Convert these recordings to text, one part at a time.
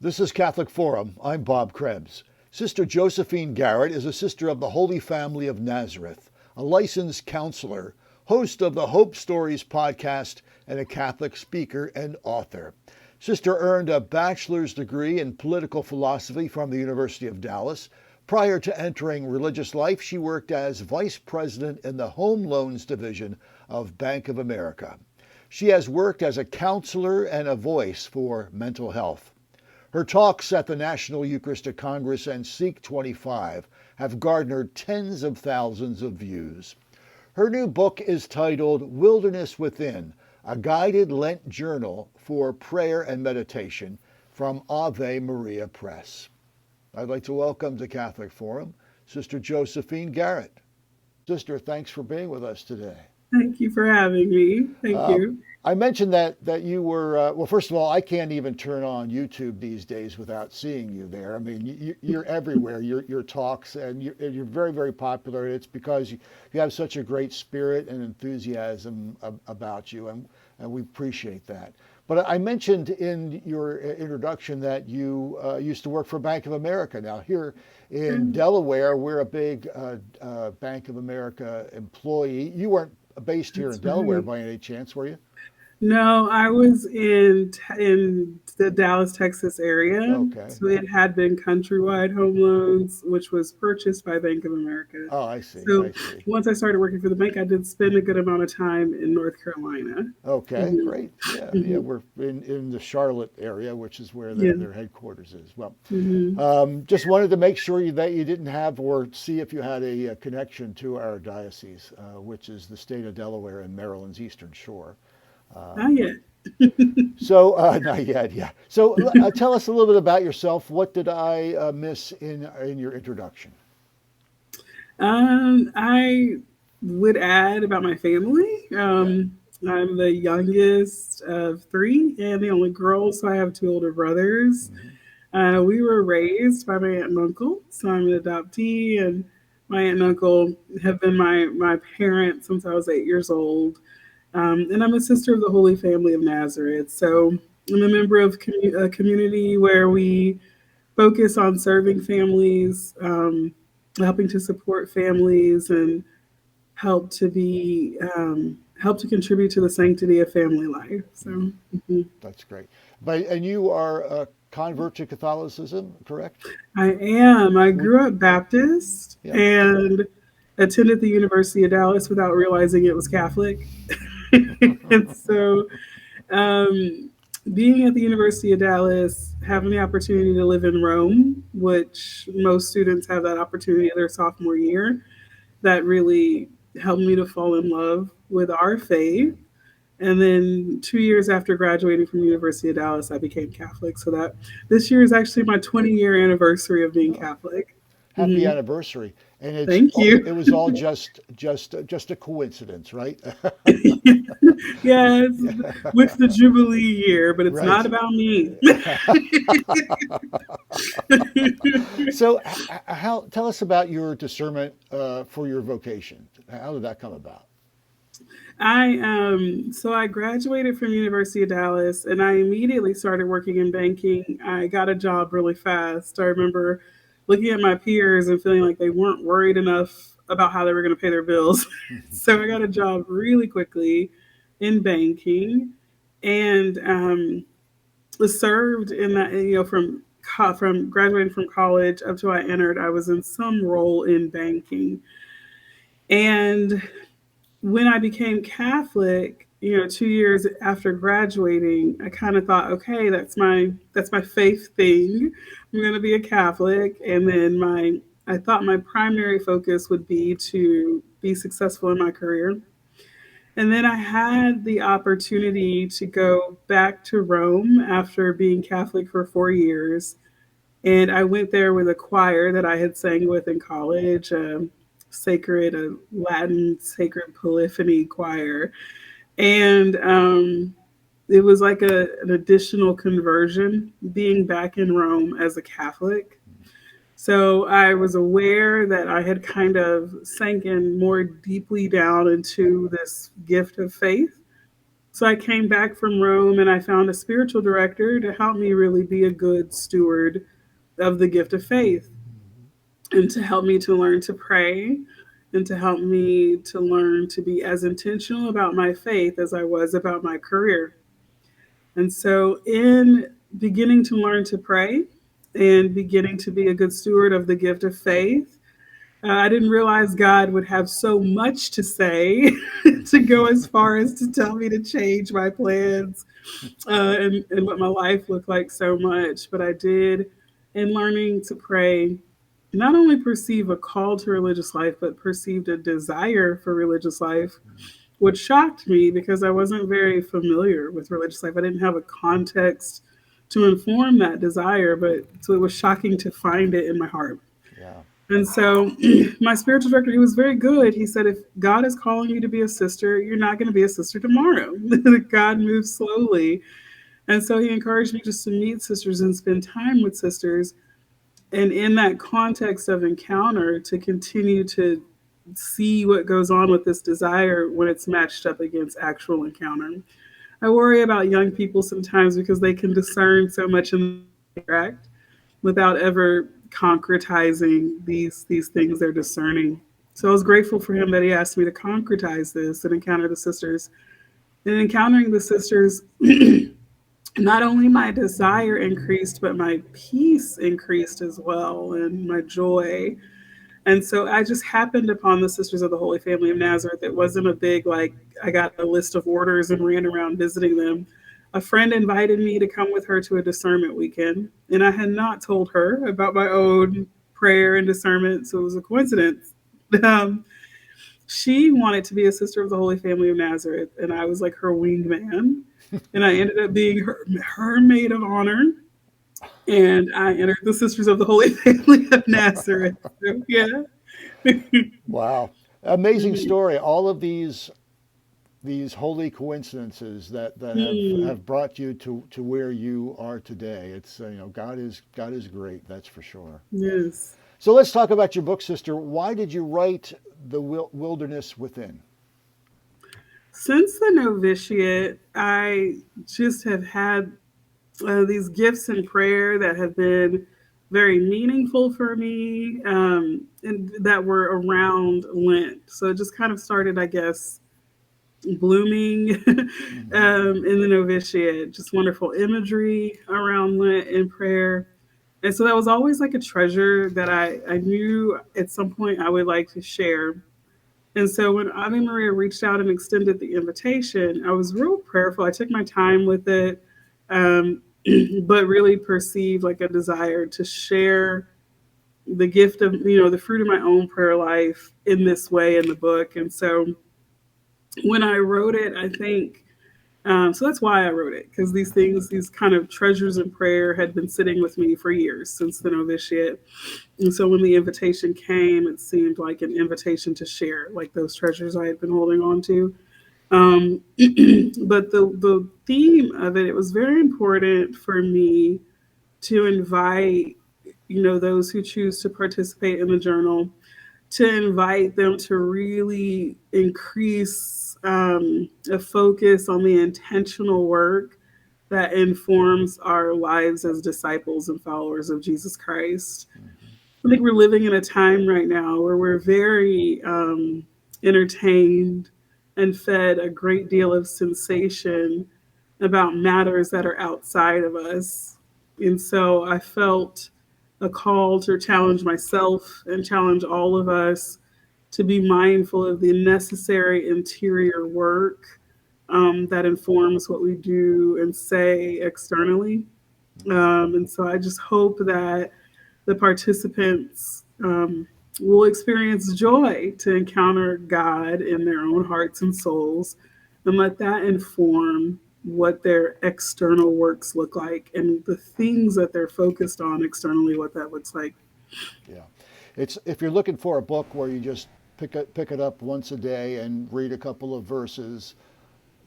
This is Catholic Forum. I'm Bob Krebs. Sister Josephine Garrett is a sister of the Holy Family of Nazareth, a licensed counselor, host of the Hope Stories podcast, and a Catholic speaker and author. Sister earned a bachelor's degree in political philosophy from the University of Dallas. Prior to entering religious life, she worked as vice president in the Home Loans Division of Bank of America. She has worked as a counselor and a voice for mental health. Her talks at the National Eucharistic Congress and Seek 25 have garnered tens of thousands of views. Her new book is titled Wilderness Within, a guided Lent journal for prayer and meditation from Ave Maria Press. I'd like to welcome to Catholic Forum Sister Josephine Garrett. Sister, thanks for being with us today. Thank you for having me. Thank you. I mentioned that you were, well, first of all, I can't even turn on YouTube these days without seeing you there. I mean, you're everywhere, your talks, and you're very, very popular. It's because you have such a great spirit and enthusiasm about you, and we appreciate that. But I mentioned in your introduction that you used to work for Bank of America. Now, here in Delaware, we're a big Bank of America employee. You weren't based here in Delaware by any chance, were you? No, I was in the Dallas, Texas area. Okay. So it had been Countrywide Home Loans, which was purchased by Bank of America. Oh, I see. So I see. once I started working for the bank, I did spend a good amount of time in North Carolina. Okay, Mhm. great. Yeah, Mhm. we're in the Charlotte area, which is where Yeah. their headquarters is. Well, Mhm. just wanted to make sure that you didn't have or see if you had a connection to our diocese, which is the state of Delaware and Maryland's Eastern Shore. Not yet. So, not yet, yeah. So, tell us a little bit about yourself. What did I miss in your introduction? I would add about my family. Okay. I'm the youngest of three and the only girl, so I have two older brothers. Hmm. We were raised by my aunt and uncle, so I'm an adoptee, and my aunt and uncle have been my parents since I was 8 years old. And I'm a sister of the Holy Family of Nazareth, so I'm a member of a community where we focus on serving families, helping to support families, and help to contribute to the sanctity of family life. Hmm. So. Mhm. That's great. And you are a convert to Catholicism, correct? I am. I Would grew up Baptist Yeah. and attended the University of Dallas without realizing it was Catholic. And so, um, being at the University of Dallas, having the opportunity to live in Rome, which most students have that opportunity their sophomore year, that really helped me to fall in love with our faith. And then 2 years after graduating from the University of Dallas, I became Catholic. So that this year is actually my 20-year anniversary of being Oh, Catholic. happy Hmm. anniversary! And Thank you. it was all just a coincidence, right? Yes, Yeah. with the Jubilee year, but it's not Right. about me. So, how tell us about your discernment for your vocation? How did that come about? I graduated from University of Dallas and I immediately started working in banking. I got a job really fast. I remember looking at my peers and feeling like they weren't worried enough about how they were going to pay their bills. So I got a job really quickly in banking and was served in that, from graduating from college up to I entered, I was in some role in banking. And when I became Catholic, 2 years after graduating, I kind of thought, okay, that's my faith thing. I'm going to be a Catholic, and then my I thought my primary focus would be to be successful in my career. And then I had the opportunity to go back to Rome after being Catholic for 4 years. And I went there with a choir that I had sang with in college, a Latin sacred polyphony choir. And it was like an additional conversion being back in Rome as a Catholic. So I was aware that I had kind of sank in more deeply down into this gift of faith So I came back from Rome and I found a spiritual director to help me really be a good steward of the gift of faith, and to help me to learn to pray, and to help me to learn to be as intentional about my faith as I was about my career. And so, in beginning to learn to pray and beginning to be a good steward of the gift of faith, I didn't realize God would have so much to say to go as far as to tell me to change my plans, and what my life looked like so much. But I did, in learning to pray, not only perceive a call to religious life, but perceived a desire for religious life, which shocked me because I wasn't very familiar with religious life. I didn't have a context to inform that desire, but so it was shocking to find it in my heart. Yeah. And so my spiritual director, he was very good. He said, if God is calling you to be a sister, you're not going to be a sister tomorrow. God moves slowly. And so he encouraged me just to meet sisters and spend time with sisters. And in that context of encounter, to continue to see what goes on with this desire when it's matched up against actual encounter. I worry about young people sometimes because they can discern so much in the interact without ever concretizing these things they're discerning. So I was grateful for him that he asked me to concretize this and encounter the sisters. And encountering the sisters, not only my desire increased, but my peace increased as well, and my joy. And so I just happened upon the Sisters of the Holy Family of Nazareth. It wasn't a big, like, I got a list of orders and ran around visiting them. A friend invited me to come with her to a discernment weekend, and I had not told her about my own prayer and discernment, so it was a coincidence. Um, she wanted to be a Sister of the Holy Family of Nazareth, and I was like her wingman. And I ended up being her maid of honor, and I entered the Sisters of the Holy Family of Nazareth. So, yeah. Wow. Amazing Mhm. story. All of these holy coincidences that Mm, have brought you to where you are today. It's God is great. That's for sure. yes. So let's talk about your book, sister. Why did you write The Wilderness Within? Since the novitiate, I just have had these gifts in prayer that have been very meaningful for me, and that were around Lent. So it just kind of started, I guess, blooming Hmm. in the novitiate. Just wonderful imagery around Lent and prayer. And so that was always like a treasure that I knew at some point I would like to share. And so when Ave Maria reached out and extended the invitation, I was real prayerful. I took my time with it, um, but really perceived like a desire to share the gift of, the fruit of my own prayer life in this way in the book. And so when I wrote it, I think, so that's why I wrote it, because these things, these kind of treasures in prayer had been sitting with me for years since the novitiate. And so when the invitation came, it seemed like an invitation to share like those treasures I had been holding on to. Um, but the theme of it, it was very important for me to invite, those who choose to participate in the journal, to invite them to really increase a focus on the intentional work that informs our lives as disciples and followers of Jesus Christ. Hmm. I think we're living in a time right now where we're very entertained and fed a great deal of sensation about matters that are outside of us. And so I felt a call to challenge myself and challenge all of us to be mindful of the necessary interior work that informs what we do and say externally. And so I just hope that the participants will experience joy to encounter God in their own hearts and souls, and let that inform what their external works look like and the things that they're focused on externally, what that looks like. Yeah. It's if you're looking for a book where you just pick it up once a day and read a couple of verses,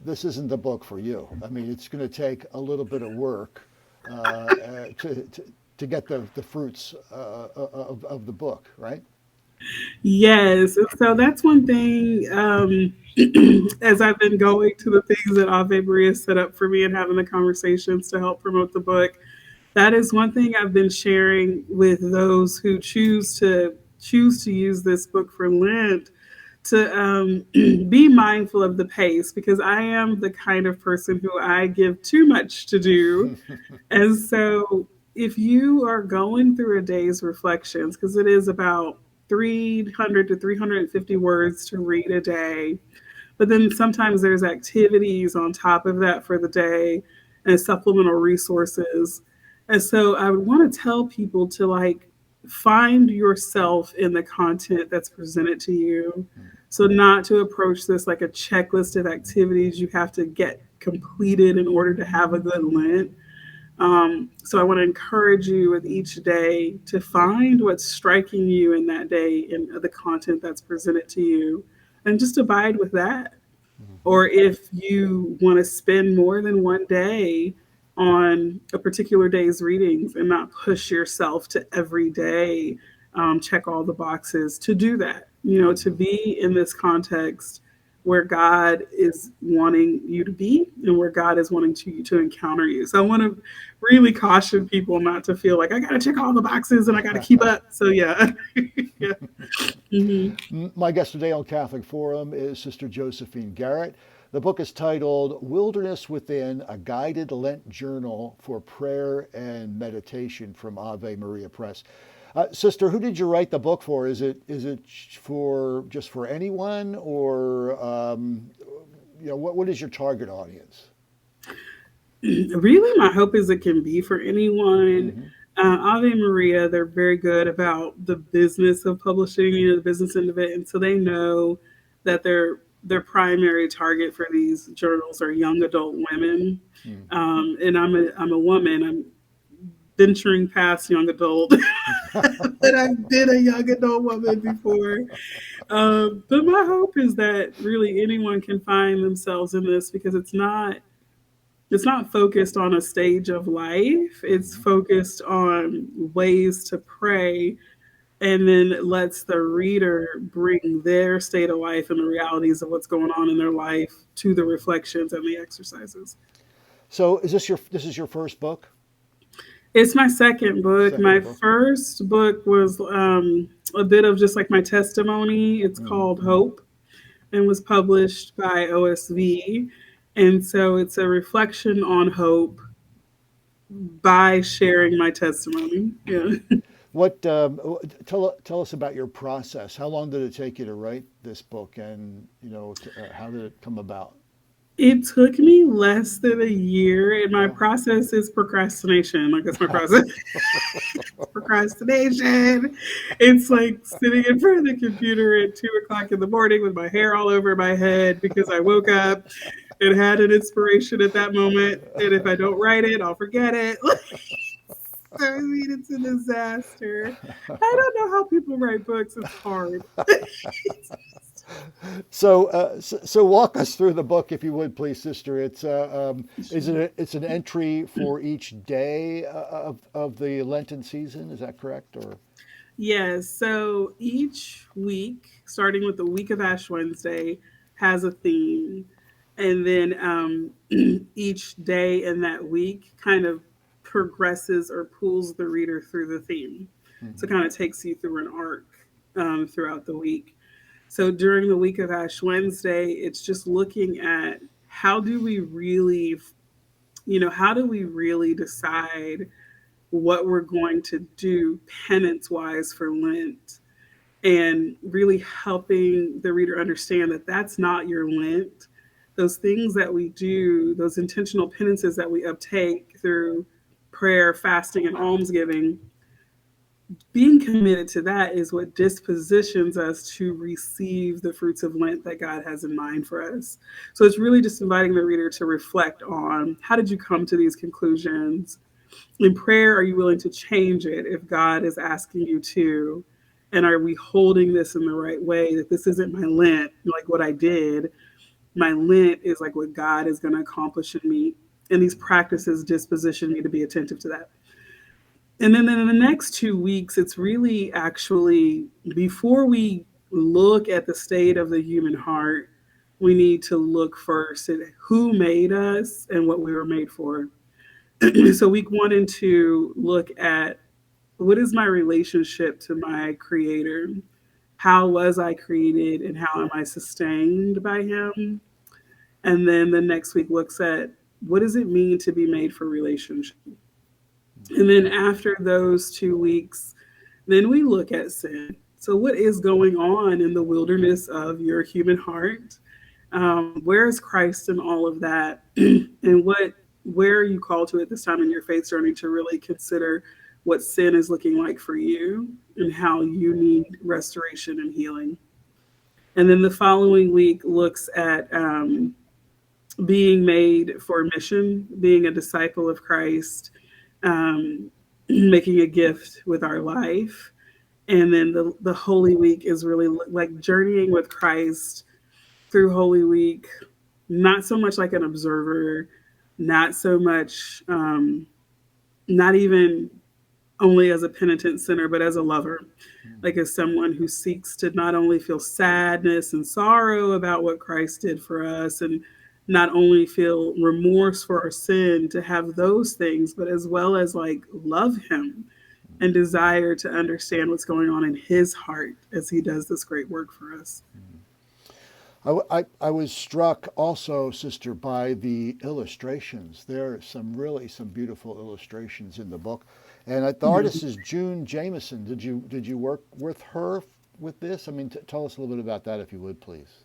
this isn't the book for you. I mean, it's going to take a little bit of work to get the fruits of the book, right? Yes. And so that's one thing. As I've been going to the things that Ave Maria set up for me and having the conversations to help promote the book, that is one thing I've been sharing with those who choose to use this book for Lent to be mindful of the pace, because I am the kind of person who I give too much to do. And so, if you are going through a day's reflections, because it is about 300 to 350 words to read a day, but then sometimes there's activities on top of that for the day and supplemental resources. And so, I would want to tell people to like find yourself in the content that's presented to you. So, not to approach this like a checklist of activities you have to get completed in order to have a good Lent. So I want to encourage you with each day to find what's striking you in that day in the content that's presented to you, and just abide with that. Mhm. Or if you want to spend more than one day on a particular day's readings and not push yourself to every day check all the boxes, to do that, to Mhm. be in this context where God is wanting you to be and where God is wanting to encounter you. So I want to really caution people not to feel like I got to check all the boxes and I got to keep up. So yeah. Yeah. Hmm. My guest today on Catholic Forum is Sister Josephine Garrett. The book is titled Wilderness Within, a Guided Lent Journal for Prayer and Meditation from Ave Maria Press. Sister, who did you write the book for? Is it for just for anyone, or what is your target audience? Really, my hope is it can be for anyone. Hmm. Ave Maria, they're very good about the business of publishing, the business end of it, and so they know that their primary target for these journals are young adult women. And I'm a woman. I'm venturing past young adult, but I've been a young adult woman before. But my hope is that really anyone can find themselves in this, because it's not focused on a stage of life. It's Hmm. focused on ways to pray, and then lets the reader bring their state of life and the realities of what's going on in their life to the reflections and the exercises. So, this is your first book? It's my second book. My Second book. first book was a bit of just like my testimony. It's Hmm. called Hope and was published by OSV. And so it's a reflection on hope by sharing my testimony. Yeah. What tell us about your process? How long did it take you to write this book, and how did it come about? It took me less than a year, and my process is procrastination. Like, that's my process. It's procrastination. It's like sitting in front of the computer at 2 o'clock in the morning with my hair all over my head because I woke up and had an inspiration at that moment. And if I don't write it, I'll forget it. So, I mean, it's a disaster. I don't know how people write books. It's hard. So walk us through the book, if you would, please, Sister. It's an entry for each day of the Lenten season. Is that correct? Or Yes. So each week, starting with the week of Ash Wednesday, has a theme. And then each day in that week kind of progresses or pulls the reader through the theme. So it Mhm. kind of takes you through an arc throughout the week. So during the week of Ash Wednesday, it's just looking at how do we really, how do we really decide what we're going to do penance wise for Lent, and really helping the reader understand that that's not your Lent. Those things that we do, those intentional penances that we uptake through prayer, fasting, and almsgiving, being committed to that is what dispositions us to receive the fruits of Lent that God has in mind for us. So it's really just inviting the reader to reflect on how did you come to these conclusions? In prayer, are you willing to change it if God is asking you to? And are we holding this in the right way? That this isn't my Lent, like what I did. My Lent is like what God is going to accomplish in me. And these practices disposition me to be attentive to that. And then in the next 2 weeks, it's really actually before we look at the state of the human heart, we need to look first at who made us and what we were made for. So, week 1 and 2 look at what is my relationship to my creator? How was I created and how am I sustained by him? And then the next week looks at what does it mean to be made for relationship? And then after those 2 weeks, then we look at sin. So, what is going on in the wilderness of your human heart? Where is Christ in all of that? And where are you called to at this time in your faith journey to really consider what sin is looking like for you and how you need restoration and healing? And then the following week looks at being made for mission, being a disciple of Christ, making a gift with our life. And then the Holy Week is really like journeying with Christ through Holy Week, not so much like an observer, not so much, not even only as a penitent sinner, but as a lover, like as someone who seeks to not only feel sadness and sorrow about what Christ did for us, and not only feel remorse for our sin, to have those things, but as well as like love Him and desire to understand what's going on in His heart as He does this great work for us. I was struck also, Sister, by the illustrations. There are some beautiful illustrations in the book, and the artist is June Jameson. Did you work with her with this? I mean, tell us a little bit about that, if you would, please.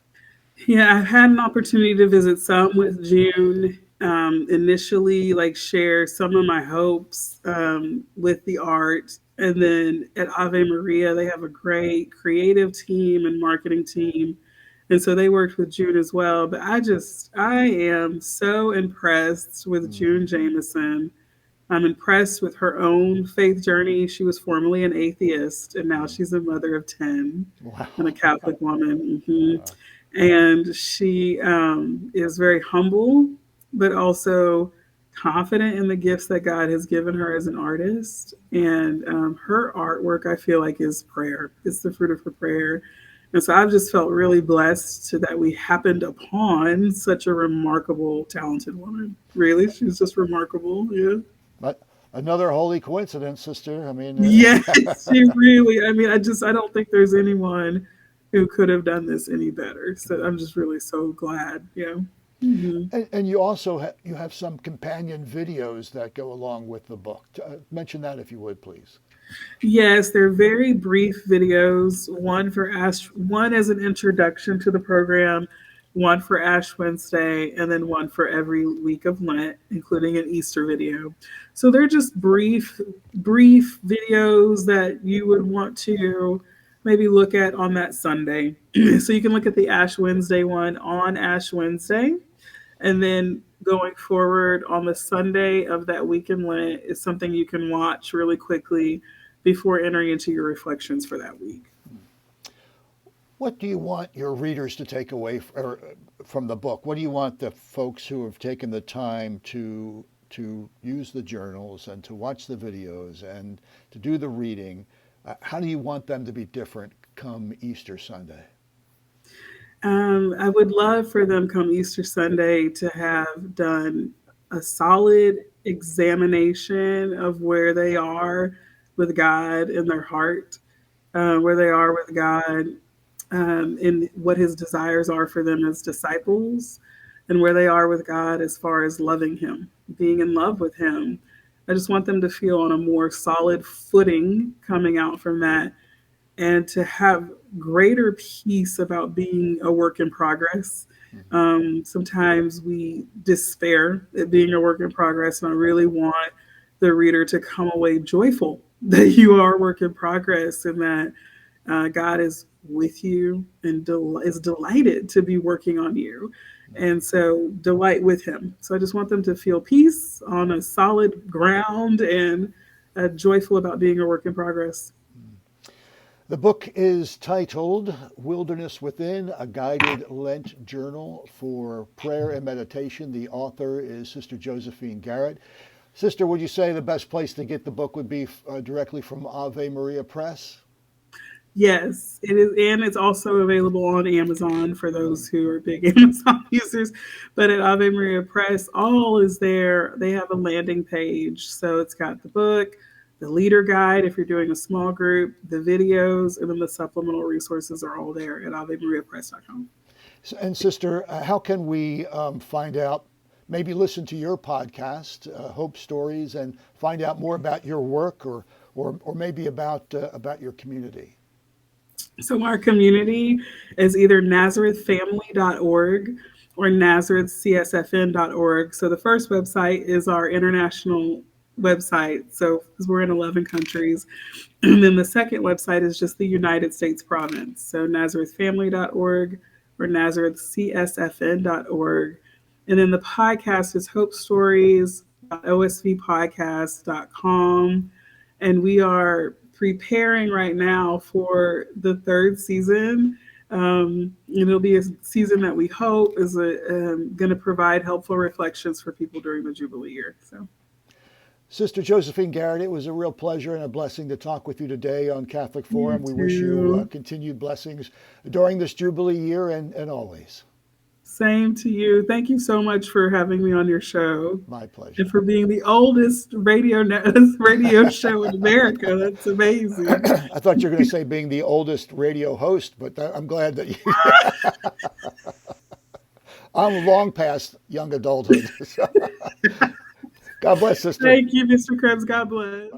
Yeah, I've had an opportunity to visit some with June. Initially, like share some of my hopes with the art, and then at Ave Maria, they have a great creative team and marketing team, and so they worked with June as well. But I am so impressed with June Mm. Jameson. I'm impressed with her own faith journey. She was formerly an atheist, and now Mm. she's a mother of 10 and a Wow. Catholic woman. Hmm. Uh, And she is very humble, but also confident in the gifts that God has given her as an artist. And her artwork, I feel like, is prayer. It's the fruit of her prayer. And so I've just felt really blessed to that we happened upon such a remarkable, talented woman. Really, she's just remarkable. Yeah. but another holy coincidence, Sister. I mean, Yes, she really. I mean, I don't think there's anyone who could have done this any better. So I'm just really so glad. Yeah. Hmm. and you also you have some companion videos that go along with the book. Mention that, if you would, please. Yes, they're very brief videos. One as an introduction to the program, one for Ash Wednesday, and then one for every week of Lent, including an Easter video. So they're just brief videos that you would want to maybe look at on that Sunday. So you can look at the Ash Wednesday one on Ash Wednesday, and then going forward on the Sunday of that week in Lent is something you can watch really quickly before entering into your reflections for that week. What do you want your readers to take away from the book? What do you want the folks who have taken the time to use the journals and to watch the videos and to do the reading? How do you want them to be different come Easter Sunday? I would love for them come Easter Sunday to have done a solid examination of where they are with God in their heart, where they are with God, and what His desires are for them as disciples, and where they are with God as far as loving Him, being in love with Him. I just want them to feel on a more solid footing coming out from that, and to have greater peace about being a work in progress. Sometimes we despair at being a work in progress, and I really want the reader to come away joyful that you are a work in progress, and that God is with you and is delighted to be working on you. And so delight with Him. So I just want them to feel peace on a solid ground, and joyful about being a work in progress. The book is titled Wilderness Within, a guided Lent journal for prayer and meditation. The author is Sister Josephine Garrett. Sister, would you say the best place to get the book would be directly from Ave Maria Press? Yes, it is, and it's also available on Amazon for those who are big Amazon users. But at Ave Maria Press, all is there. They have a landing page, so it's got the book, the leader guide if you're doing a small group, the videos, and then the supplemental resources are all there at AveMariaPress.com. And Sister, how can we find out? Maybe listen to your podcast, Hope Stories, and find out more about your work, or maybe about your community. So our community is either nazarethfamily.org or nazarethcsfn.org. So the first website is our international website. So because we're in 11 countries. And then the second website is just the United States province. So nazarethfamily.org or nazarethcsfn.org. And then the podcast is hopestories.osvpodcast.com. And we are preparing right now for the third season. It'll be a season that we hope is going to provide helpful reflections for people during the Jubilee year. So, Sister Josephine Garrett, it was a real pleasure and a blessing to talk with you today on Catholic Forum. We wish you continued blessings during this Jubilee year and always. Same to you. Thank you so much for having me on your show. My pleasure. And for being the oldest radio show in America. That's amazing. I thought you were going to say being the oldest radio host, but I'm glad that you... I'm long past young adulthood. So. God bless, Sister. Thank you, Mr. Krebs. God bless.